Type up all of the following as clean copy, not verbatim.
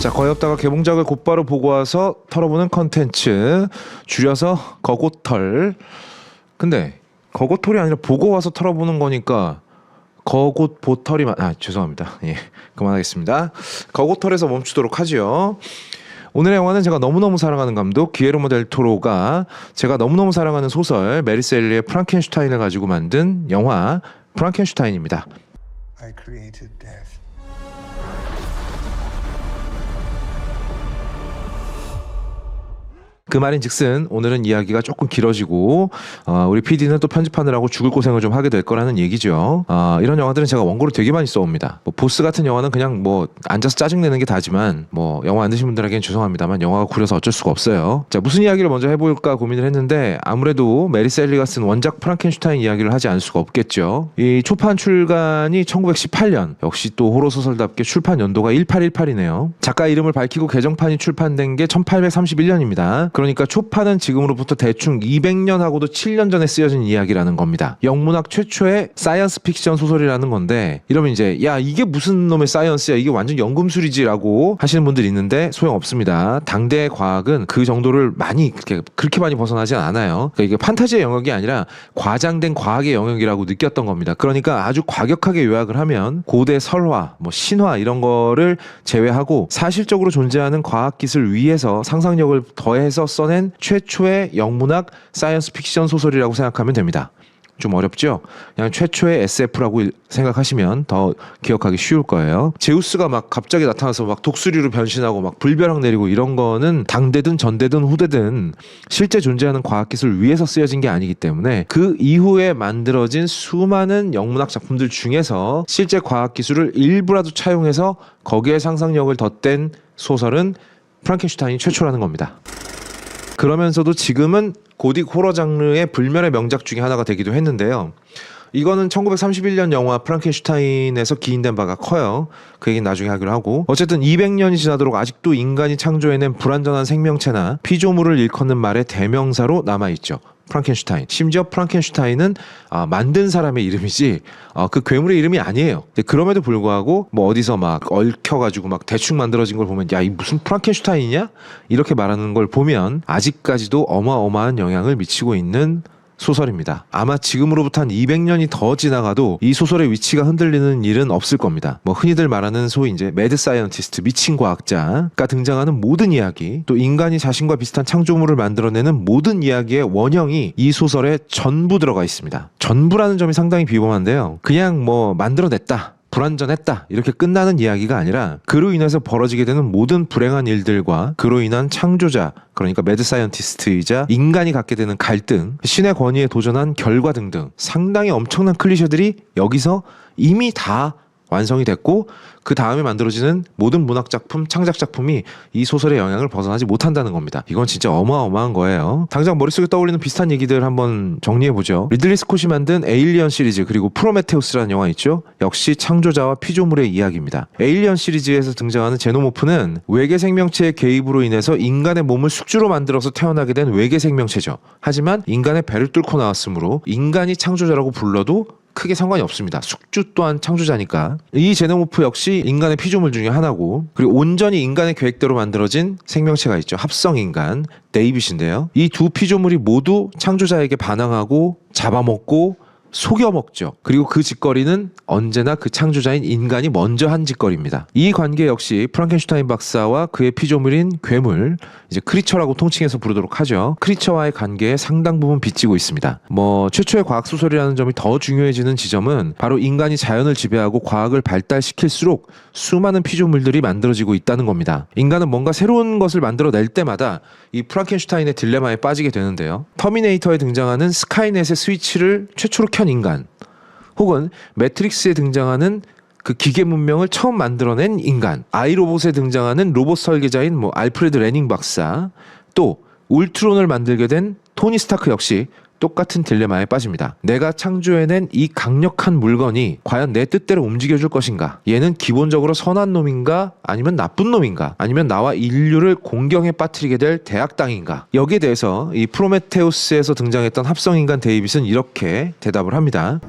자, 거의 없다가 개봉작을 곧바로 보고 와서 털어보는 컨텐츠, 줄여서 거고털. 근데 거고털이 아니라 보고 와서 털어보는 거니까 거곳보털이 죄송합니다. 예, 그만하겠습니다. 거고털에서 멈추도록 하지요. 오늘의 영화는 제가 너무너무 사랑하는 감독 기에르모 델 토로가 제가 너무너무 사랑하는 소설 메리 셀리의 프랑켄슈타인을 가지고 만든 영화 프랑켄슈타인입니다. I created death. 그 말인즉슨 오늘은 이야기가 조금 길어지고 우리 PD는 또 편집하느라고 죽을 고생을 좀 하게 될 거라는 얘기죠. 이런 영화들은 제가 원고를 되게 많이 써옵니다. 뭐 보스 같은 영화는 그냥 뭐 앉아서 짜증내는 게 다지만 뭐 영화 안 드신 분들에게는 죄송합니다만 영화가 구려서 어쩔 수가 없어요. 자, 무슨 이야기를 먼저 해볼까 고민을 했는데 아무래도 메리 셀리가 쓴 원작 프랑켄슈타인 이야기를 하지 않을 수가 없겠죠. 이 초판 출간이 1918년, 역시 또 호러소설답게 출판 연도가 1818이네요. 작가 이름을 밝히고 개정판이 출판된 게 1831년입니다. 그러니까 초판은 지금으로부터 대충 200년하고도 7년 전에 쓰여진 이야기라는 겁니다. 영문학 최초의 사이언스 픽션 소설이라는 건데, 이러면 이제 야, 이게 무슨 놈의 사이언스야, 이게 완전 연금술이지 라고 하시는 분들이 있는데 소용없습니다. 당대의 과학은 그 정도를 많이 그렇게 많이 벗어나진 않아요. 그러니까 이게 판타지의 영역이 아니라 과장된 과학의 영역이라고 느꼈던 겁니다. 그러니까 아주 과격하게 요약을 하면 고대 설화, 뭐 신화 이런 거를 제외하고 사실적으로 존재하는 과학기술 위에서 상상력을 더해서 써낸 최초의 영문학 사이언스 픽션 소설이라고 생각하면 됩니다. 좀 어렵죠? 그냥 최초의 SF라고 생각하시면 더 기억하기 쉬울 거예요. 제우스가 막 갑자기 나타나서 막 독수리로 변신하고 막 불벼락 내리고 이런 거는 당대든 전대든 후대든 실제 존재하는 과학기술 위에서 쓰여진 게 아니기 때문에 그 이후에 만들어진 수많은 영문학 작품들 중에서 실제 과학기술을 일부라도 차용해서 거기에 상상력을 덧댄 소설은 프랑켄슈타인이 최초라는 겁니다. 그러면서도 지금은 고딕 호러 장르의 불멸의 명작 중에 하나가 되기도 했는데요. 이거는 1931년 영화 프랑켄슈타인에서 기인된 바가 커요. 그 얘기는 나중에 하기로 하고, 어쨌든 200년이 지나도록 아직도 인간이 창조해낸 불완전한 생명체나 피조물을 일컫는 말의 대명사로 남아있죠. 프랑켄슈타인. 심지어 프랑켄슈타인은 만든 사람의 이름이지 그 괴물의 이름이 아니에요. 그럼에도 불구하고 뭐 어디서 막 얽혀가지고 막 대충 만들어진 걸 보면 야, 이 무슨 프랑켄슈타인이냐? 이렇게 말하는 걸 보면 아직까지도 어마어마한 영향을 미치고 있는 소설입니다. 아마 지금으로부터 한 200년이 더 지나가도 이 소설의 위치가 흔들리는 일은 없을 겁니다. 뭐 흔히들 말하는 소위 이제 매드 사이언티스트, 미친 과학자가 등장하는 모든 이야기, 또 인간이 자신과 비슷한 창조물을 만들어내는 모든 이야기의 원형이 이 소설에 전부 들어가 있습니다. 전부라는 점이 상당히 비범한데요. 그냥 뭐 만들어냈다, 불완전했다 이렇게 끝나는 이야기가 아니라 그로 인해서 벌어지게 되는 모든 불행한 일들과 그로 인한 창조자, 그러니까 매드 사이언티스트이자 인간이 갖게 되는 갈등, 신의 권위에 도전한 결과 등등 상당히 엄청난 클리셰들이 여기서 이미 다 완성이 됐고, 그 다음에 만들어지는 모든 문학작품, 창작작품이 이 소설의 영향을 벗어나지 못한다는 겁니다. 이건 진짜 어마어마한 거예요. 당장 머릿속에 떠올리는 비슷한 얘기들 한번 정리해보죠. 리들리 스콧이 만든 에일리언 시리즈, 그리고 프로메테우스라는 영화 있죠. 역시 창조자와 피조물의 이야기입니다. 에일리언 시리즈에서 등장하는 제노모프는 외계 생명체의 개입으로 인해서 인간의 몸을 숙주로 만들어서 태어나게 된 외계 생명체죠. 하지만 인간의 배를 뚫고 나왔으므로 인간이 창조자라고 불러도 크게 상관이 없습니다. 숙주 또한 창조자니까. 이 제노모프 역시 인간의 피조물 중에 하나고, 그리고 온전히 인간의 계획대로 만들어진 생명체가 있죠. 합성인간 데이빗인데요. 이 두 피조물이 모두 창조자에게 반항하고 잡아먹고 속여먹죠. 그리고 그 짓거리는 언제나 그 창조자인 인간이 먼저 한 짓거리입니다. 이 관계 역시 프랑켄슈타인 박사와 그의 피조물인 괴물, 이제 크리처라고 통칭해서 부르도록 하죠. 크리처와의 관계에 상당 부분 빚지고 있습니다. 뭐 최초의 과학소설이라는 점이 더 중요해지는 지점은 바로 인간이 자연을 지배하고 과학을 발달시킬수록 수많은 피조물들이 만들어지고 있다는 겁니다. 인간은 뭔가 새로운 것을 만들어낼 때마다 이 프랑켄슈타인의 딜레마에 빠지게 되는데요. 터미네이터에 등장하는 스카이넷의 스위치를 최초로 켠 인간, 혹은 매트릭스에 등장하는 그 기계 문명을 처음 만들어낸 인간, 아이로봇에 등장하는 로봇 설계자인 뭐 알프레드 레닝 박사, 또 울트론을 만들게 된 토니 스타크 역시 똑같은 딜레마에 빠집니다. 내가 창조해낸 이 강력한 물건이 과연 내 뜻대로 움직여줄 것인가? 얘는 기본적으로 선한 놈인가? 아니면 나쁜 놈인가? 아니면 나와 인류를 공경에 빠뜨리게 될 대악당인가? 여기에 대해서 이 프로메테우스에서 등장했던 합성인간 데이빗은 이렇게 대답을 합니다.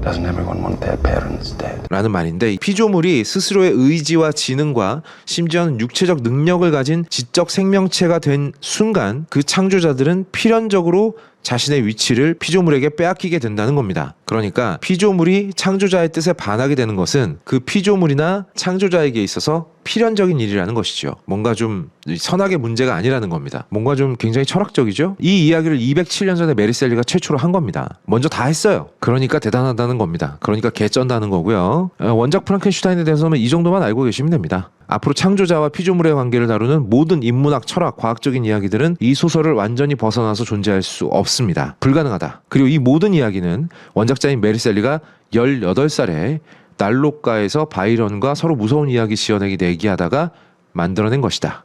Doesn't everyone want their parents dead? 라는 말인데 이 피조물이 스스로의 의지와 지능과 심지어는 육체적 능력을 가진 지적 생명체가 된 순간 그 창조자들은 필연적으로 자신의 위치를 피조물에게 빼앗기게 된다는 겁니다. 그러니까 피조물이 창조자의 뜻에 반하게 되는 것은 그 피조물이나 창조자에게 있어서 필연적인 일이라는 것이죠. 뭔가 좀 선악의 문제가 아니라는 겁니다. 뭔가 좀 굉장히 철학적이죠. 이 이야기를 207년 전에 메리 셀리가 최초로 한 겁니다. 먼저 다 했어요. 그러니까 대단하다는 겁니다. 그러니까 개쩐다는 거고요. 원작 프랑켄슈타인에 대해서는 이 정도만 알고 계시면 됩니다. 앞으로 창조자와 피조물의 관계를 다루는 모든 인문학, 철학, 과학적인 이야기들은 이 소설을 완전히 벗어나서 존재할 수 없습니다. 불가능하다. 그리고 이 모든 이야기는 원작자인 메리 셀리가 18살에 난로가에서 바이런과 서로 무서운 이야기 지어내기 내기하다가 만들어낸 것이다.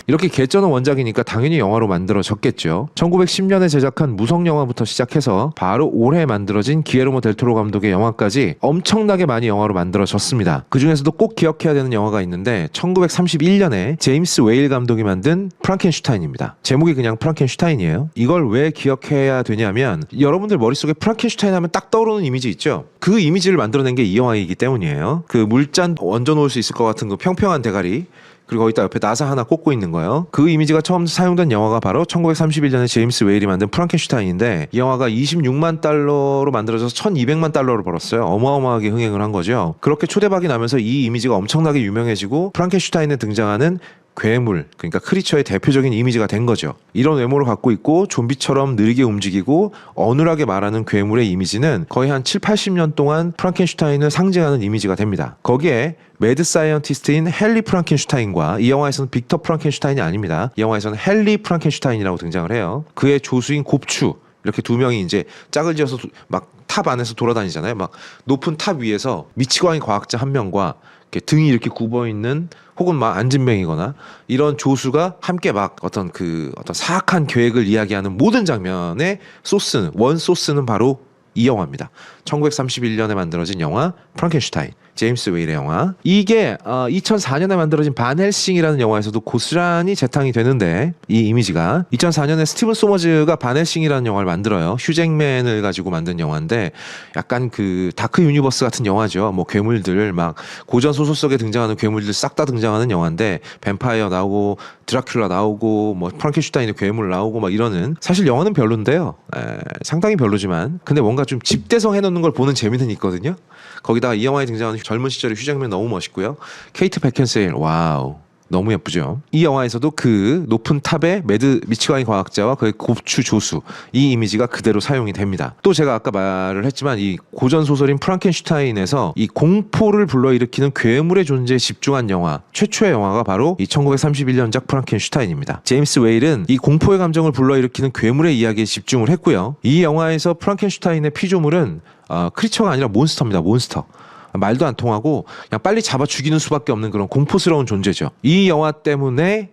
이렇게 개쩌는 원작이니까 당연히 영화로 만들어졌겠죠. 1910년에 제작한 무성 영화부터 시작해서 바로 올해 만들어진 기에르모 델토로 감독의 영화까지 엄청나게 많이 영화로 만들어졌습니다. 그 중에서도 꼭 기억해야 되는 영화가 있는데 1931년에 제임스 웨일 감독이 만든 프랑켄슈타인입니다. 제목이 그냥 프랑켄슈타인이에요. 이걸 왜 기억해야 되냐면 여러분들 머릿속에 프랑켄슈타인 하면 딱 떠오르는 이미지 있죠? 그 이미지를 만들어낸 게 이 영화이기 때문이에요. 그 물잔 얹어 놓을 수 있을 것 같은 그 평평한 대가리, 그리고 거기다 옆에 나사 하나 꽂고 있는 거예요. 그 이미지가 처음 사용된 영화가 바로 1931년에 제임스 웨일이 만든 프랑켄슈타인인데 이 영화가 26만 달러로 만들어져서 1200만 달러를 벌었어요. 어마어마하게 흥행을 한 거죠. 그렇게 초대박이 나면서 이 이미지가 엄청나게 유명해지고 프랑켄슈타인에 등장하는 괴물, 그러니까 크리처의 대표적인 이미지가 된 거죠. 이런 외모를 갖고 있고 좀비처럼 느리게 움직이고 어눌하게 말하는 괴물의 이미지는 거의 한 7, 80년 동안 프랑켄슈타인을 상징하는 이미지가 됩니다. 거기에 매드 사이언티스트인 헨리 프랑켄슈타인과 이 영화에서는 빅터 프랑켄슈타인이 아닙니다. 이 영화에서는 헨리 프랑켄슈타인이라고 등장을 해요. 그의 조수인 곱추, 이렇게 두 명이 이제 짝을 지어서 막 탑 안에서 돌아다니잖아요. 막 높은 탑 위에서 미치광이 과학자 한 명과 이렇게 등이 이렇게 굽어 있는 혹은 막 안진뱅이거나 이런 조수가 함께 막 어떤 사악한 계획을 이야기하는 모든 장면의 소스는 원 소스는 바로 이 영화입니다. 1931년에 만들어진 영화 프랑켄슈타인, 제임스 웨일의 영화. 이게 2004년에 만들어진 반 헬싱이라는 영화에서도 고스란히 재탕이 되는데 이 이미지가 2004년에 스티븐 소머즈가 반 헬싱이라는 영화를 만들어요. 휴잭맨을 가지고 만든 영화인데 약간 그 다크 유니버스 같은 영화죠. 뭐 괴물들 막 고전 소설 속에 등장하는 괴물들 싹 다 등장하는 영화인데 뱀파이어 나오고 드라큘라 나오고 뭐 프랑켄슈타인의 괴물 나오고 막 이러는, 사실 영화는 별론데요. 상당히 별로지만 근데 뭔가 좀 집대성 해놓는 걸 보는 재미는 있거든요. 거기다가 이 영화에 등장하는 젊은 시절의 휴잭맨 너무 멋있고요. 케이트 베켄세일, 와우, 너무 예쁘죠. 이 영화에서도 그 높은 탑에 매드 미치광이 과학자와 그의 곱추 조수, 이 이미지가 그대로 사용이 됩니다. 또 제가 아까 말을 했지만 이 고전 소설인 프랑켄슈타인에서 이 공포를 불러일으키는 괴물의 존재에 집중한 영화, 최초의 영화가 바로 이 1931년작 프랑켄슈타인입니다. 제임스 웨일은 이 공포의 감정을 불러일으키는 괴물의 이야기에 집중을 했고요. 이 영화에서 프랑켄슈타인의 피조물은 크리처가 아니라 몬스터입니다. 몬스터. 말도 안 통하고 그냥 빨리 잡아 죽이는 수밖에 없는 그런 공포스러운 존재죠. 이 영화 때문에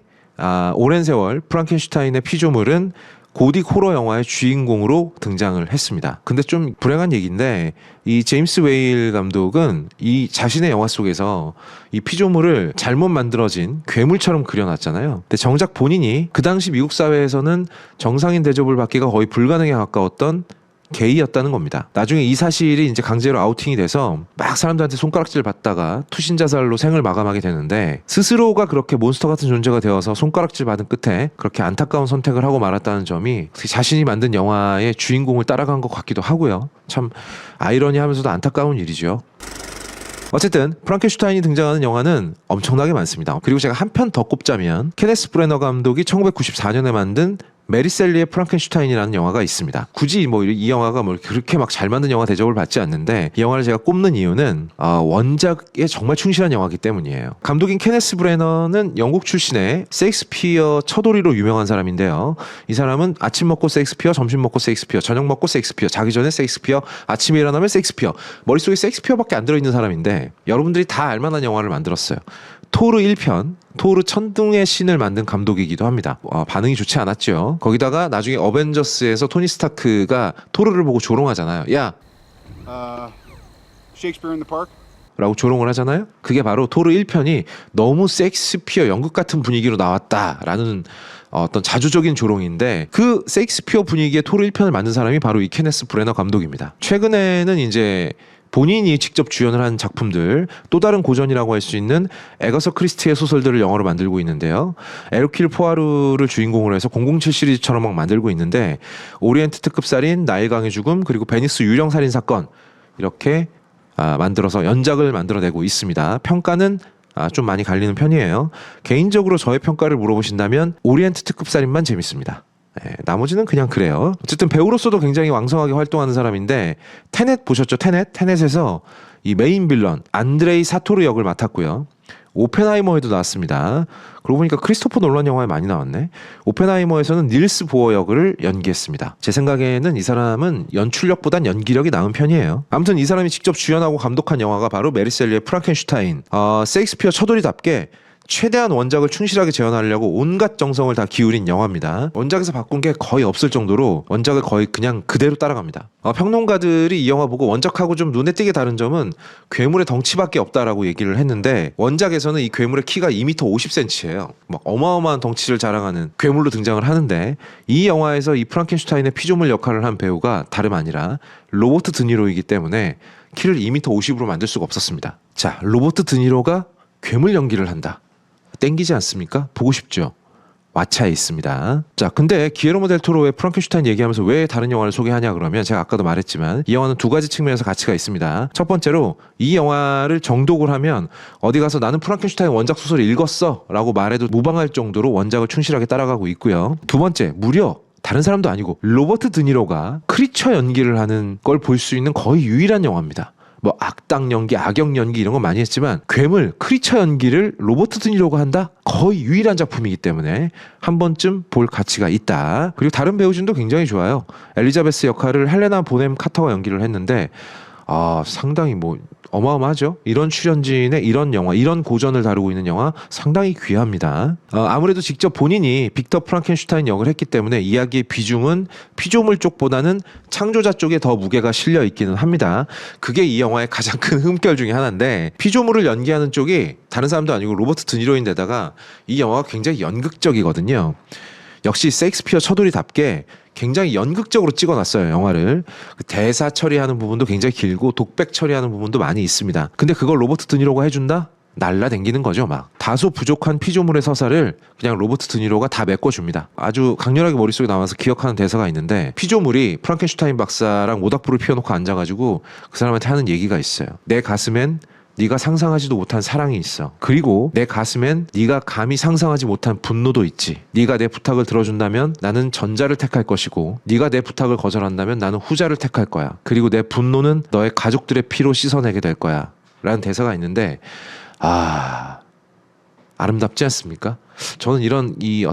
오랜 세월 프랑켄슈타인의 피조물은 고딕 호러 영화의 주인공으로 등장을 했습니다. 근데 좀 불행한 얘기인데 이 제임스 웨일 감독은 이 자신의 영화 속에서 이 피조물을 잘못 만들어진 괴물처럼 그려놨잖아요. 근데 정작 본인이 그 당시 미국 사회에서는 정상인 대접을 받기가 거의 불가능에 가까웠던 게이였다는 겁니다. 나중에 이 사실이 이제 강제로 아우팅이 돼서 막 사람들한테 손가락질 받다가 투신 자살로 생을 마감하게 되는데 스스로가 그렇게 몬스터 같은 존재가 되어서 손가락질 받은 끝에 그렇게 안타까운 선택을 하고 말았다는 점이 자신이 만든 영화의 주인공을 따라간 것 같기도 하고요. 참 아이러니하면서도 안타까운 일이죠. 어쨌든 프랑켄슈타인이 등장하는 영화는 엄청나게 많습니다. 그리고 제가 한 편 더 꼽자면 케네스 브레너 감독이 1994년에 만든 메리 셀리의 프랑켄슈타인이라는 영화가 있습니다. 굳이 뭐 이 영화가 뭐 그렇게 막 잘 만든 영화 대접을 받지 않는데 이 영화를 제가 꼽는 이유는 원작에 정말 충실한 영화이기 때문이에요. 감독인 케네스 브레너는 영국 출신의 셰익스피어 처돌이로 유명한 사람인데요. 이 사람은 아침 먹고 셰익스피어, 점심 먹고 셰익스피어, 저녁 먹고 셰익스피어, 자기 전에 셰익스피어, 아침에 일어나면 셰익스피어, 머릿속에 셰익스피어밖에 안 들어있는 사람인데 여러분들이 다 알만한 영화를 만들었어요. 토르 1편, 토르 천둥의 신을 만든 감독이기도 합니다. 반응이 좋지 않았죠. 거기다가 나중에 어벤져스에서 토니 스타크가 토르를 보고 조롱하잖아요. 야! Shakespeare in the Park? 라고 조롱을 하잖아요. 그게 바로 토르 1편이 너무 셰익스피어 연극 같은 분위기로 나왔다라는 어떤 자주적인 조롱인데 그 세익스피어 분위기의 토르 1편을 만든 사람이 바로 이 케네스 브래너 감독입니다. 최근에는 이제 본인이 직접 주연을 한 작품들, 또 다른 고전이라고 할 수 있는 에거서 크리스티의 소설들을 영화로 만들고 있는데요. 에르큘 포아르를 주인공으로 해서 007 시리즈처럼 막 만들고 있는데 오리엔트 특급 살인, 나일 강의 죽음, 그리고 베니스 유령 살인 사건 이렇게 만들어서 연작을 만들어내고 있습니다. 평가는 좀 많이 갈리는 편이에요. 개인적으로 저의 평가를 물어보신다면 오리엔트 특급 살인만 재밌습니다. 나머지는 그냥 그래요. 어쨌든 배우로서도 굉장히 왕성하게 활동하는 사람인데 테넷 보셨죠? 테넷에서 이 메인 빌런 안드레이 사토르 역을 맡았고요. 오펜하이머에도 나왔습니다. 그러고 보니까 크리스토퍼 놀란 영화에 많이 나왔네. 오펜하이머에서는 닐스 보어 역을 연기했습니다. 제 생각에는 이 사람은 연출력보단 연기력이 나은 편이에요. 아무튼 이 사람이 직접 주연하고 감독한 영화가 바로 메리 셀리의 프랑켄슈타인. 세익스피어 처돌이답게 최대한 원작을 충실하게 재현하려고 온갖 정성을 다 기울인 영화입니다. 원작에서 바꾼 게 거의 없을 정도로 원작을 거의 그냥 그대로 따라갑니다. 평론가들이 이 영화 보고 원작하고 좀 눈에 띄게 다른 점은 괴물의 덩치밖에 없다라고 얘기를 했는데 원작에서는 이 괴물의 키가 2m 50cm예요. 막 어마어마한 덩치를 자랑하는 괴물로 등장을 하는데 이 영화에서 이 프랑켄슈타인의 피조물 역할을 한 배우가 다름 아니라 로버트 드니로이기 때문에 키를 2m 50으로 만들 수가 없었습니다. 자, 로버트 드니로가 괴물 연기를 한다. 땡기지 않습니까? 보고 싶죠? 왓챠에 있습니다. 자, 근데 기에르모 델 토로의 프랑켄슈타인 얘기하면서 왜 다른 영화를 소개하냐 그러면 제가 아까도 말했지만 이 영화는 두 가지 측면에서 가치가 있습니다. 첫 번째로 이 영화를 정독을 하면 어디 가서 나는 프랑켄슈타인 원작 소설을 읽었어 라고 말해도 무방할 정도로 원작을 충실하게 따라가고 있고요. 두 번째, 무려 다른 사람도 아니고 로버트 드니로가 크리처 연기를 하는 걸 볼 수 있는 거의 유일한 영화입니다. 뭐 악당 연기, 악역 연기 이런 거 많이 했지만 괴물, 크리처 연기를 로버트 드니로가 한다? 거의 유일한 작품이기 때문에 한 번쯤 볼 가치가 있다. 그리고 다른 배우진도 굉장히 좋아요. 엘리자베스 역할을 헬레나 보넴 카터가 연기를 했는데 상당히 뭐 어마어마하죠. 이런 출연진의 이런 영화, 이런 고전을 다루고 있는 영화 상당히 귀합니다. 아무래도 직접 본인이 빅터 프랑켄슈타인 역을 했기 때문에 이야기의 비중은 피조물 쪽보다는 창조자 쪽에 더 무게가 실려 있기는 합니다. 그게 이 영화의 가장 큰 흠결 중에 하나인데 피조물을 연기하는 쪽이 다른 사람도 아니고 로버트 드니로인데다가 이 영화가 굉장히 연극적이거든요. 역시 세익스피어 처돌이답게 굉장히 연극적으로 찍어놨어요, 영화를. 대사 처리하는 부분도 굉장히 길고 독백 처리하는 부분도 많이 있습니다. 근데 그걸 로버트 드니로가 해준다? 날라댕기는 거죠, 막. 다소 부족한 피조물의 서사를 그냥 로버트 드니로가 다 메꿔줍니다. 아주 강렬하게 머릿속에 남아서 기억하는 대사가 있는데 피조물이 프랑켄슈타인 박사랑 모닥불을 피워놓고 앉아가지고 그 사람한테 하는 얘기가 있어요. 내 가슴엔 네가 상상하지도 못한 사랑이 있어. 그리고 내 가슴엔 네가 감히 상상하지 못한 분노도 있지. 네가 내 부탁을 들어준다면 나는 전자를 택할 것이고 네가 내 부탁을 거절한다면 나는 후자를 택할 거야. 그리고 내 분노는 너의 가족들의 피로 씻어내게 될 거야. 라는 대사가 있는데 아름답지 않습니까? 저는 이런 이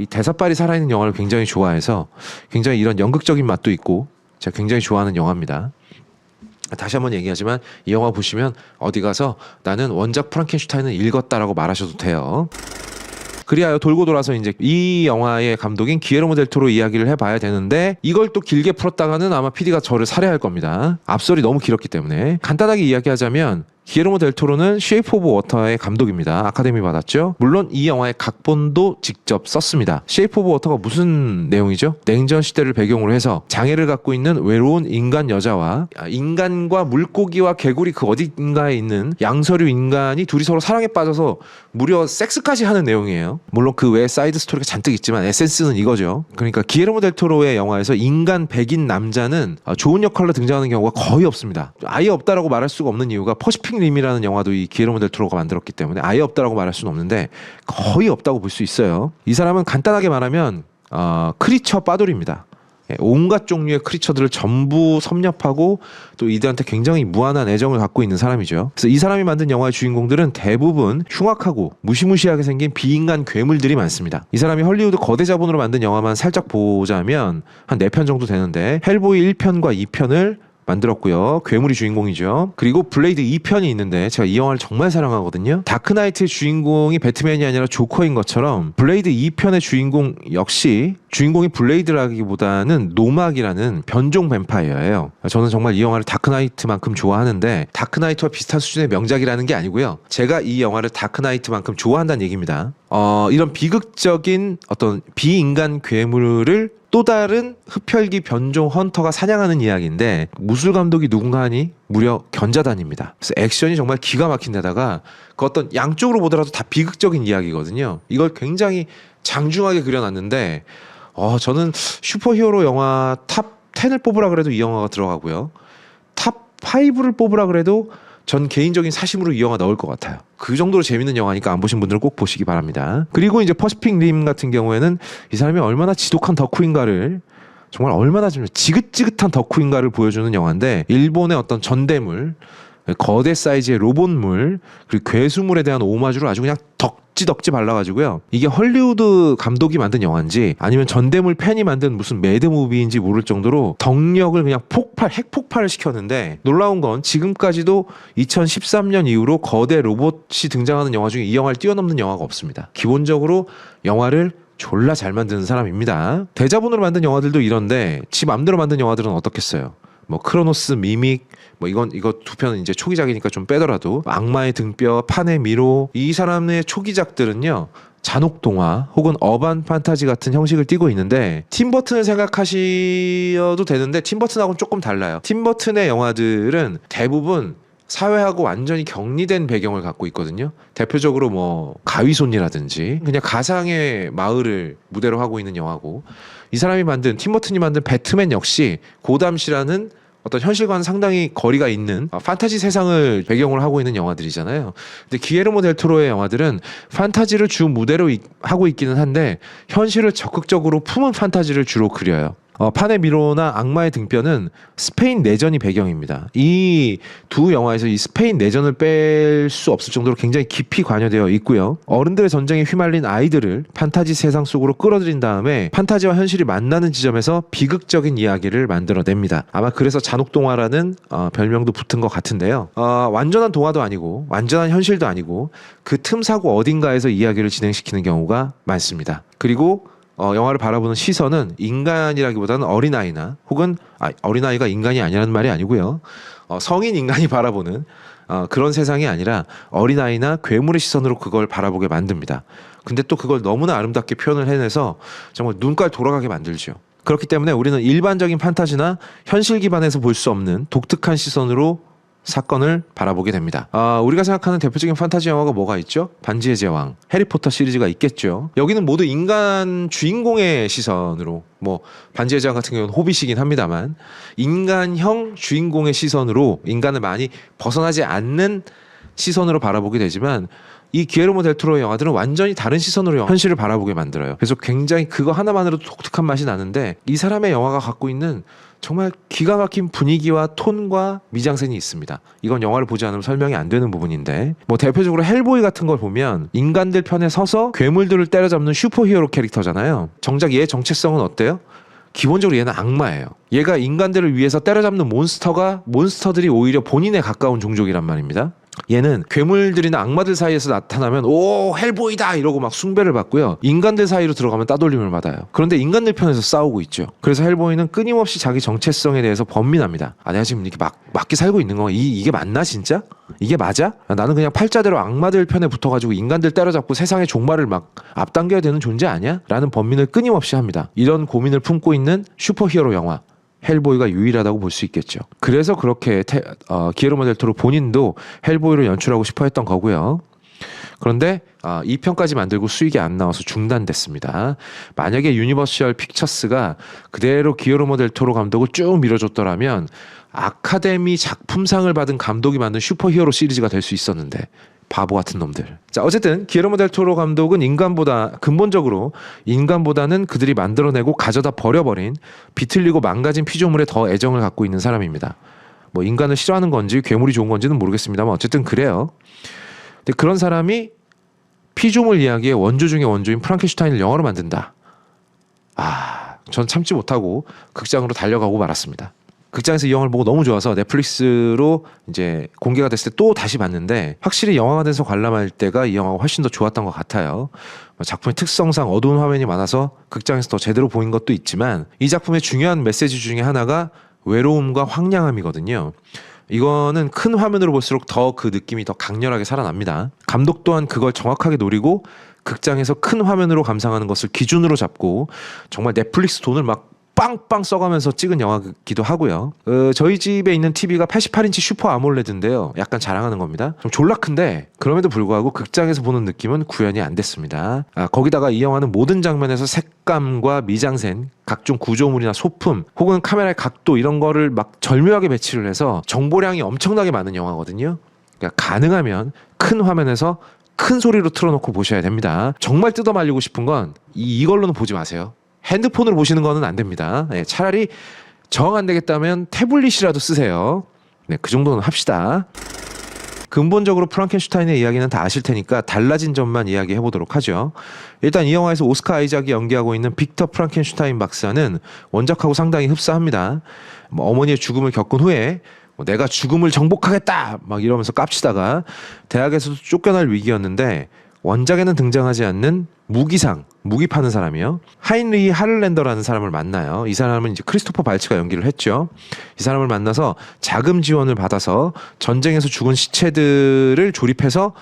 대사빨이 살아있는 영화를 굉장히 좋아해서 굉장히 이런 연극적인 맛도 있고 제가 굉장히 좋아하는 영화입니다. 다시 한번 얘기하지만 이 영화 보시면 어디 가서 나는 원작 프랑켄슈타인을 읽었다라고 말하셔도 돼요. 그리하여 돌고 돌아서 이제 이 영화의 감독인 기에르모 델 토로 이야기를 해봐야 되는데 이걸 또 길게 풀었다가는 아마 PD가 저를 살해할 겁니다. 앞설이 너무 길었기 때문에 간단하게 이야기하자면 기에르모 델 토로는 쉐이프 오브 워터의 감독입니다. 아카데미 받았죠. 물론 이 영화의 각본도 직접 썼습니다. 쉐이프 오브 워터가 무슨 내용이죠? 냉전 시대를 배경으로 해서 장애를 갖고 있는 외로운 인간 여자와 인간과 물고기와 개구리 그 어딘가에 있는 양서류 인간이 둘이 서로 사랑에 빠져서 무려 섹스까지 하는 내용이에요. 물론 그 외에 사이드 스토리가 잔뜩 있지만 에센스는 이거죠. 그러니까 기에르모 델 토로의 영화에서 인간 백인 남자는 좋은 역할로 등장하는 경우가 거의 없습니다. 아예 없다라고 말할 수가 없는 이유가 퍼시픽 림이라는 영화도 이 기에르모 델 토로가 만들었기 때문에 아예 없다라고 말할 수는 없는데 거의 없다고 볼 수 있어요. 이 사람은 간단하게 말하면 크리처 빠돌입니다. 온갖 종류의 크리처들을 전부 섭렵하고 또 이들한테 굉장히 무한한 애정을 갖고 있는 사람이죠. 그래서 이 사람이 만든 영화의 주인공들은 대부분 흉악하고 무시무시하게 생긴 비인간 괴물들이 많습니다. 이 사람이 헐리우드 거대 자본으로 만든 영화만 살짝 보자면 한 4편 정도 되는데 헬보이 1편과 2편을 만들었고요. 괴물이 주인공이죠. 그리고 블레이드 2편이 있는데 제가 이 영화를 정말 사랑하거든요. 다크나이트의 주인공이 배트맨이 아니라 조커인 것처럼 블레이드 2편의 주인공 역시 주인공이 블레이드라기보다는 노막이라는 변종 뱀파이어예요. 저는 정말 이 영화를 다크나이트만큼 좋아하는데 다크나이트와 비슷한 수준의 명작이라는 게 아니고요. 제가 이 영화를 다크나이트만큼 좋아한다는 얘기입니다. 이런 비극적인 어떤 비인간 괴물을 또 다른 흡혈귀 변종 헌터가 사냥하는 이야기인데 무술 감독이 누군가 하니 무려 견자단입니다. 그래서 액션이 정말 기가 막힌 데다가 그 어떤 양쪽으로 보더라도 다 비극적인 이야기거든요. 이걸 굉장히 장중하게 그려놨는데 저는 슈퍼히어로 영화 탑 10을 뽑으라 그래도 이 영화가 들어가고요. 탑 5를 뽑으라 그래도 전 개인적인 사심으로 이 영화 넣을 것 같아요. 그 정도로 재밌는 영화니까 안 보신 분들은 꼭 보시기 바랍니다. 그리고 이제 퍼시픽 림 같은 경우에는 이 사람이 얼마나 지독한 덕후인가를 정말 얼마나 좀 지긋지긋한 덕후인가를 보여주는 영화인데 일본의 어떤 전대물, 거대 사이즈의 로봇물, 그리고 괴수물에 대한 오마주를 아주 그냥 덕지 발라가지고요. 이게 헐리우드 감독이 만든 영화인지 아니면 전대물 팬이 만든 무슨 매드무비인지 모를 정도로 덕력을 그냥 핵폭발을 시켰는데 놀라운 건 지금까지도 2013년 이후로 거대 로봇이 등장하는 영화 중에 이 영화를 뛰어넘는 영화가 없습니다. 기본적으로 영화를 졸라 잘 만드는 사람입니다. 대자본으로 만든 영화들도 이런데 지 맘대로 만든 영화들은 어떻겠어요? 뭐 크로노스, 미믹, 뭐 이거 두 편은 이제 초기작이니까 좀 빼더라도 악마의 등뼈, 판의 미로 이 사람의 초기작들은요. 잔혹 동화 혹은 어반 판타지 같은 형식을 띠고 있는데 팀 버튼을 생각하셔도 되는데 팀 버튼하고는 조금 달라요. 팀 버튼의 영화들은 대부분 사회하고 완전히 격리된 배경을 갖고 있거든요. 대표적으로 뭐 가위손이라든지 그냥 가상의 마을을 무대로 하고 있는 영화고 이 사람이 만든 팀 버튼이 만든 배트맨 역시 고담시라는 어떤 현실과는 상당히 거리가 있는 판타지 세상을 배경으로 하고 있는 영화들이잖아요. 근데 기에르모 델 토로의 영화들은 판타지를 주 무대로 하고 있기는 한데 현실을 적극적으로 품은 판타지를 주로 그려요. 판의 미로나 악마의 등뼈는 스페인 내전이 배경입니다. 이 두 영화에서 이 스페인 내전을 뺄 수 없을 정도로 굉장히 깊이 관여되어 있고요. 어른들의 전쟁에 휘말린 아이들을 판타지 세상 속으로 끌어들인 다음에 판타지와 현실이 만나는 지점에서 비극적인 이야기를 만들어냅니다. 아마 그래서 잔혹동화라는 별명도 붙은 것 같은데요. 완전한 동화도 아니고 완전한 현실도 아니고 그 틈사고 어딘가에서 이야기를 진행시키는 경우가 많습니다. 그리고 영화를 바라보는 시선은 인간이라기보다는 어린아이나 혹은 어린아이가 인간이 아니라는 말이 아니고요. 성인 인간이 바라보는 그런 세상이 아니라 어린아이나 괴물의 시선으로 그걸 바라보게 만듭니다. 근데 또 그걸 너무나 아름답게 표현을 해내서 정말 눈깔 돌아가게 만들죠. 그렇기 때문에 우리는 일반적인 판타지나 현실 기반에서 볼 수 없는 독특한 시선으로 사건을 바라보게 됩니다. 우리가 생각하는 대표적인 판타지 영화가 뭐가 있죠? 반지의 제왕, 해리포터 시리즈가 있겠죠. 여기는 모두 인간 주인공의 시선으로 뭐 반지의 제왕 같은 경우는 호빗이긴 합니다만 인간형 주인공의 시선으로 인간을 많이 벗어나지 않는 시선으로 바라보게 되지만 이 기에르모 델 토로의 영화들은 완전히 다른 시선으로 현실을 바라보게 만들어요. 그래서 굉장히 그거 하나만으로도 독특한 맛이 나는데 이 사람의 영화가 갖고 있는 정말 기가 막힌 분위기와 톤과 미장센이 있습니다. 이건 영화를 보지 않으면 설명이 안 되는 부분인데 뭐 대표적으로 헬보이 같은 걸 보면 인간들 편에 서서 괴물들을 때려잡는 슈퍼히어로 캐릭터잖아요. 정작 얘의 정체성은 어때요? 기본적으로 얘는 악마예요. 얘가 인간들을 위해서 때려잡는 몬스터들이 오히려 본인에 가까운 종족이란 말입니다. 얘는 괴물들이나 악마들 사이에서 나타나면 오 헬보이다 이러고 막 숭배를 받고요. 인간들 사이로 들어가면 따돌림을 받아요. 그런데 인간들 편에서 싸우고 있죠. 그래서 헬보이는 끊임없이 자기 정체성에 대해서 번민합니다. 내가 지금 이렇게 맞게 살고 있는 거 이게 맞나 진짜? 이게 맞아? 나는 그냥 팔자대로 악마들 편에 붙어가지고 인간들 때려잡고 세상의 종말을 막 앞당겨야 되는 존재 아니야? 라는 번민을 끊임없이 합니다. 이런 고민을 품고 있는 슈퍼히어로 영화 헬보이가 유일하다고 볼 수 있겠죠. 그래서 그렇게 기에르모 델 토로 본인도 헬보이를 연출하고 싶어 했던 거고요. 그런데 2편까지 만들고 수익이 안 나와서 중단됐습니다. 만약에 유니버셜 픽처스가 그대로 기에르모 델 토로 감독을 쭉 밀어줬더라면 아카데미 작품상을 받은 감독이 만든 슈퍼히어로 시리즈가 될 수 있었는데 바보 같은 놈들. 자, 어쨌든 기에르모 델 토로 감독은 근본적으로 인간보다는 그들이 만들어내고 가져다 버려버린 비틀리고 망가진 피조물에 더 애정을 갖고 있는 사람입니다. 뭐 인간을 싫어하는 건지 괴물이 좋은 건지는 모르겠습니다만 어쨌든 그래요. 근데 그런 사람이 피조물 이야기의 원조 중의 원조인 프랑켄슈타인을 영화로 만든다. 전 참지 못하고 극장으로 달려가고 말았습니다. 극장에서 이 영화를 보고 너무 좋아서 넷플릭스로 이제 공개가 됐을 때 또 다시 봤는데 확실히 영화관에서 관람할 때가 이 영화가 훨씬 더 좋았던 것 같아요. 작품의 특성상 어두운 화면이 많아서 극장에서 더 제대로 보인 것도 있지만 이 작품의 중요한 메시지 중에 하나가 외로움과 황량함이거든요. 이거는 큰 화면으로 볼수록 더 그 느낌이 더 강렬하게 살아납니다. 감독 또한 그걸 정확하게 노리고 극장에서 큰 화면으로 감상하는 것을 기준으로 잡고 정말 넷플릭스 돈을 막 빵빵 써가면서 찍은 영화기도 하고요. 저희 집에 있는 TV가 88인치 슈퍼 아몰레드인데요. 약간 자랑하는 겁니다. 좀 졸라 큰데 그럼에도 불구하고 극장에서 보는 느낌은 구현이 안 됐습니다. 거기다가 이 영화는 모든 장면에서 색감과 미장센, 각종 구조물이나 소품 혹은 카메라의 각도 이런 거를 막 절묘하게 배치를 해서 정보량이 엄청나게 많은 영화거든요. 그러니까 가능하면 큰 화면에서 큰 소리로 틀어놓고 보셔야 됩니다. 정말 뜯어말리고 싶은 건 이걸로는 보지 마세요. 핸드폰으로 보시는 거는 안 됩니다. 네, 차라리 정 안 되겠다면 태블릿이라도 쓰세요. 네, 그 정도는 합시다. 근본적으로 프랑켄슈타인의 이야기는 다 아실 테니까 달라진 점만 이야기해 보도록 하죠. 일단 이 영화에서 오스카 아이작이 연기하고 있는 빅터 프랑켄슈타인 박사는 원작하고 상당히 흡사합니다. 어머니의 죽음을 겪은 후에 내가 죽음을 정복하겠다 막 이러면서 깝치다가 대학에서도 쫓겨날 위기였는데 원작에는 등장하지 않는 무기상, 무기 파는 사람이요. 하인리히 하를랜더라는 사람을 만나요. 이 사람은 이제 크리스토퍼 발츠가 연기를 했죠. 이 사람을 만나서 자금 지원을 받아서 전쟁에서 죽은 시체들을 조립해서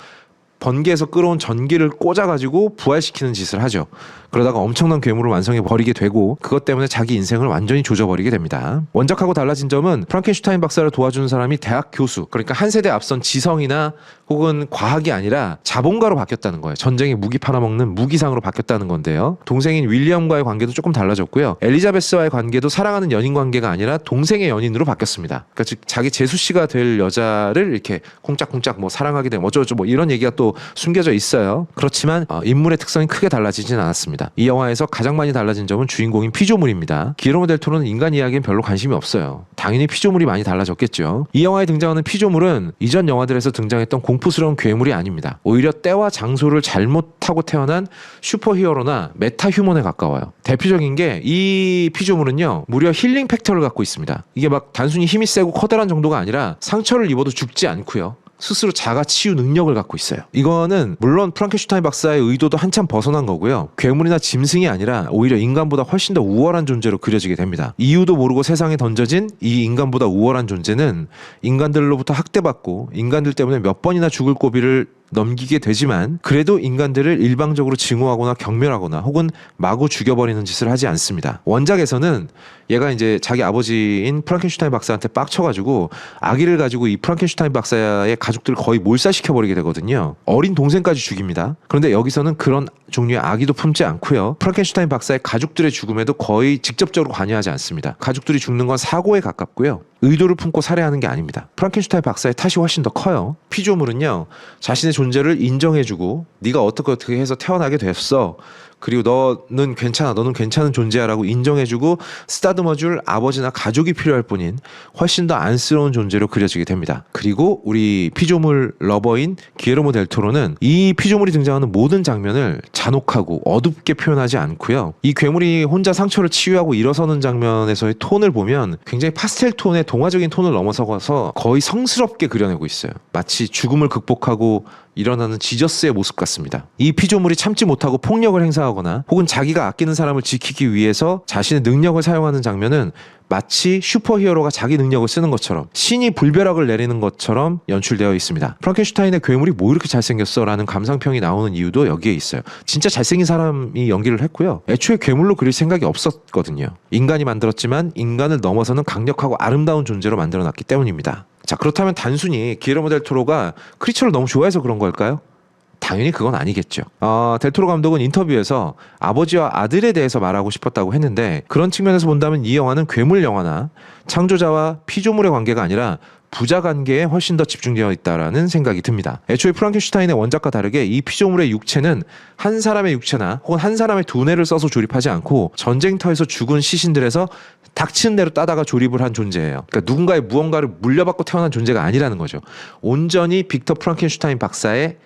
번개에서 끌어온 전기를 꽂아가지고 부활시키는 짓을 하죠. 그러다가 엄청난 괴물을 완성해 버리게 되고 그것 때문에 자기 인생을 완전히 조져버리게 됩니다. 원작하고 달라진 점은 프랑켄슈타인 박사를 도와주는 사람이 대학 교수, 그러니까 한 세대 앞선 지성이나 혹은 과학이 아니라 자본가로 바뀌었다는 거예요. 전쟁에 무기 팔아먹는 무기상으로 바뀌었다는 건데요. 동생인 윌리엄과의 관계도 조금 달라졌고요. 엘리자베스와의 관계도 사랑하는 연인 관계가 아니라 동생의 연인으로 바뀌었습니다. 그러니까 즉 자기 제수씨가 될 여자를 이렇게 콩짝콩짝 뭐 사랑하게 되면 어쩌고저쩌고 뭐 이런 얘기가 또 숨겨져 있어요. 그렇지만 인물의 특성이 크게 달라지진 않았습니다. 이 영화에서 가장 많이 달라진 점은 주인공인 피조물입니다. 기르모 델 토로는 인간 이야기엔 별로 관심이 없어요. 당연히 피조물이 많이 달라졌겠죠. 이 영화에 등장하는 피조물은 이전 영화들에서 등장했던 공포스러운 괴물이 아닙니다. 오히려 때와 장소를 잘못하고 태어난 슈퍼히어로나 메타휴먼에 가까워요. 대표적인 게 이 피조물은요 무려 힐링 팩터를 갖고 있습니다. 이게 막 단순히 힘이 세고 커다란 정도가 아니라 상처를 입어도 죽지 않고요. 스스로 자가 치유 능력을 갖고 있어요. 이거는 물론 프랑켄슈타인 박사의 의도도 한참 벗어난 거고요. 괴물이나 짐승이 아니라 오히려 인간보다 훨씬 더 우월한 존재로 그려지게 됩니다. 이유도 모르고 세상에 던져진 이 인간보다 우월한 존재는 인간들로부터 학대받고 인간들 때문에 몇 번이나 죽을 고비를 넘기게 되지만 그래도 인간들을 일방적으로 증오하거나 경멸하거나 혹은 마구 죽여버리는 짓을 하지 않습니다. 원작에서는 얘가 이제 자기 아버지인 프랑켄슈타인 박사한테 빡쳐가지고 아기를 가지고 이 프랑켄슈타인 박사의 가족들을 거의 몰살시켜버리게 되거든요. 어린 동생까지 죽입니다. 그런데 여기서는 그런 종류의 아기도 품지 않고요. 프랑켄슈타인 박사의 가족들의 죽음에도 거의 직접적으로 관여하지 않습니다. 가족들이 죽는 건 사고에 가깝고요. 의도를 품고 살해하는 게 아닙니다. 프랑켄슈타인 박사의 탓이 훨씬 더 커요. 피조물은요 자신의 존재를 인정해주고 네가 어떻게 해서 태어나게 됐어. 그리고 너는 괜찮아, 너는 괜찮은 존재야라고 인정해주고 쓰다듬어줄 아버지나 가족이 필요할 뿐인 훨씬 더 안쓰러운 존재로 그려지게 됩니다. 그리고 우리 피조물 러버인 기에르모 델 토로는 이 피조물이 등장하는 모든 장면을 잔혹하고 어둡게 표현하지 않고요. 이 괴물이 혼자 상처를 치유하고 일어서는 장면에서의 톤을 보면 굉장히 파스텔 톤의 동화적인 톤을 넘어서서 거의 성스럽게 그려내고 있어요. 마치 죽음을 극복하고 일어나는 지저스의 모습 같습니다. 이 피조물이 참지 못하고 폭력을 행사하거나 혹은 자기가 아끼는 사람을 지키기 위해서 자신의 능력을 사용하는 장면은 마치 슈퍼히어로가 자기 능력을 쓰는 것처럼 신이 불벼락을 내리는 것처럼 연출되어 있습니다. 프랑켄슈타인의 괴물이 뭐 이렇게 잘생겼어? 라는 감상평이 나오는 이유도 여기에 있어요. 진짜 잘생긴 사람이 연기를 했고요. 애초에 괴물로 그릴 생각이 없었거든요. 인간이 만들었지만 인간을 넘어서는 강력하고 아름다운 존재로 만들어놨기 때문입니다. 자, 그렇다면 단순히 기에르모 델 토로가 크리처를 너무 좋아해서 그런 걸까요? 당연히 그건 아니겠죠. 델 토로 감독은 인터뷰에서 아버지와 아들에 대해서 말하고 싶었다고 했는데 그런 측면에서 본다면 이 영화는 괴물 영화나 창조자와 피조물의 관계가 아니라 부자 관계에 훨씬 더 집중되어 있다라는 생각이 듭니다. 애초에 프랑켄슈타인의 원작과 다르게 이 피조물의 육체는 한 사람의 육체나 혹은 한 사람의 두뇌를 써서 조립하지 않고 전쟁터에서 죽은 시신들에서 닥치는 대로 따다가 조립을 한 존재예요. 그러니까 누군가의 무언가를 물려받고 태어난 존재가 아니라는 거죠. 온전히 빅터 프랑켄슈타인 박사의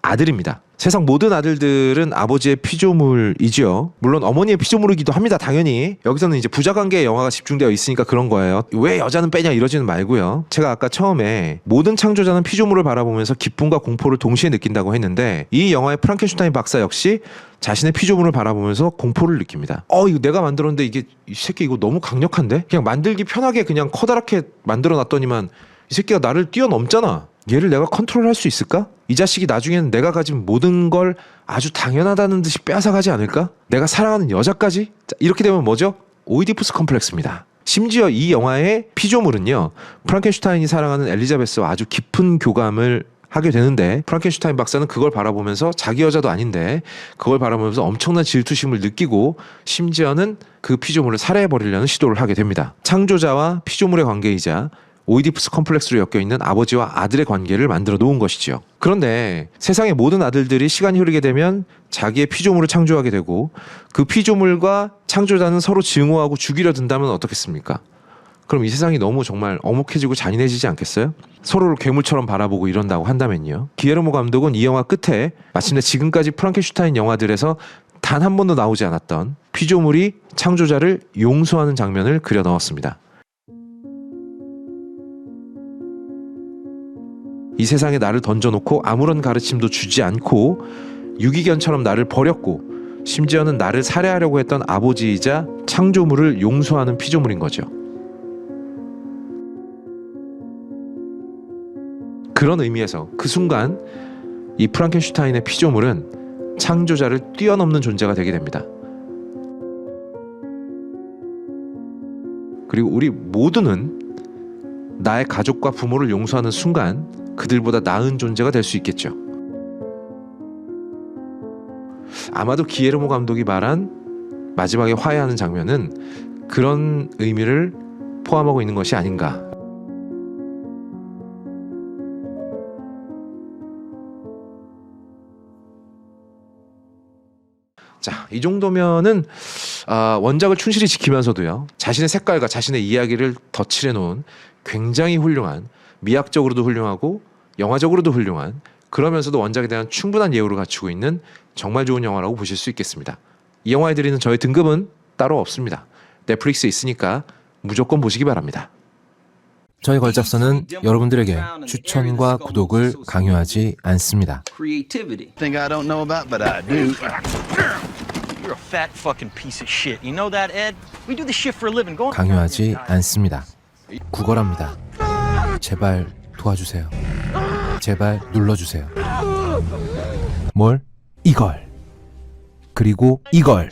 아들입니다. 세상 모든 아들들은 아버지의 피조물이지요. 물론 어머니의 피조물이기도 합니다. 당연히. 여기서는 이제 부자관계의 영화가 집중되어 있으니까 그런 거예요. 왜 여자는 빼냐 이러지는 말고요. 제가 아까 처음에 모든 창조자는 피조물을 바라보면서 기쁨과 공포를 동시에 느낀다고 했는데 이 영화의 프랑켄슈타인 박사 역시 자신의 피조물을 바라보면서 공포를 느낍니다. 이거 내가 만들었는데 이게 이 새끼 이거 너무 강력한데? 그냥 만들기 편하게 그냥 커다랗게 만들어 놨더니만 이 새끼가 나를 뛰어넘잖아. 얘를 내가 컨트롤할 수 있을까? 이 자식이 나중에는 내가 가진 모든 걸 아주 당연하다는 듯이 빼앗아가지 않을까? 내가 사랑하는 여자까지? 자, 이렇게 되면 뭐죠? 오이디푸스 컴플렉스입니다. 심지어 이 영화의 피조물은요, 프랑켄슈타인이 사랑하는 엘리자베스와 아주 깊은 교감을 하게 되는데 프랑켄슈타인 박사는 그걸 바라보면서 자기 여자도 아닌데 그걸 바라보면서 엄청난 질투심을 느끼고 심지어는 그 피조물을 살해해버리려는 시도를 하게 됩니다. 창조자와 피조물의 관계이자 오이디푸스 컴플렉스로 엮여있는 아버지와 아들의 관계를 만들어 놓은 것이지요. 그런데 세상의 모든 아들들이 시간이 흐르게 되면 자기의 피조물을 창조하게 되고 그 피조물과 창조자는 서로 증오하고 죽이려 든다면 어떻겠습니까? 그럼 이 세상이 너무 정말 어묵해지고 잔인해지지 않겠어요? 서로를 괴물처럼 바라보고 이런다고 한다면요. 기에르모 감독은 이 영화 끝에 마침내 지금까지 프랑켄슈타인 영화들에서 단 한 번도 나오지 않았던 피조물이 창조자를 용서하는 장면을 그려 넣었습니다. 이 세상에 나를 던져놓고 아무런 가르침도 주지 않고 유기견처럼 나를 버렸고 심지어는 나를 살해하려고 했던 아버지이자 창조물을 용서하는 피조물인 거죠. 그런 의미에서 그 순간 이 프랑켄슈타인의 피조물은 창조자를 뛰어넘는 존재가 되게 됩니다. 그리고 우리 모두는 나의 가족과 부모를 용서하는 순간 그들보다 나은 존재가 될 수 있겠죠. 아마도 기에르모 감독이 말한 마지막에 화해하는 장면은 그런 의미를 포함하고 있는 것이 아닌가. 자, 이 정도면은 원작을 충실히 지키면서도요, 자신의 색깔과 자신의 이야기를 덧칠해 놓은 굉장히 훌륭한, 미학적으로도 훌륭하고 영화적으로도 훌륭한, 그러면서도 원작에 대한 충분한 예우를 갖추고 있는 정말 좋은 영화라고 보실 수 있겠습니다. 이 영화에 드리는 저의 등급은 따로 없습니다. 넷플릭스에 있으니까 무조건 보시기 바랍니다. 저희 걸작서는 여러분들에게 추천과 구독을 강요하지 않습니다. Creativity. Thing I don't know about, but I do. You're a fat fucking piece of shit. You know that, Ed? We do this shit for a living. Go on. 강요하지 않습니다. 구걸합니다. 제발 도와주세요. 제발 눌러주세요. 뭘? 이걸. 그리고 이걸.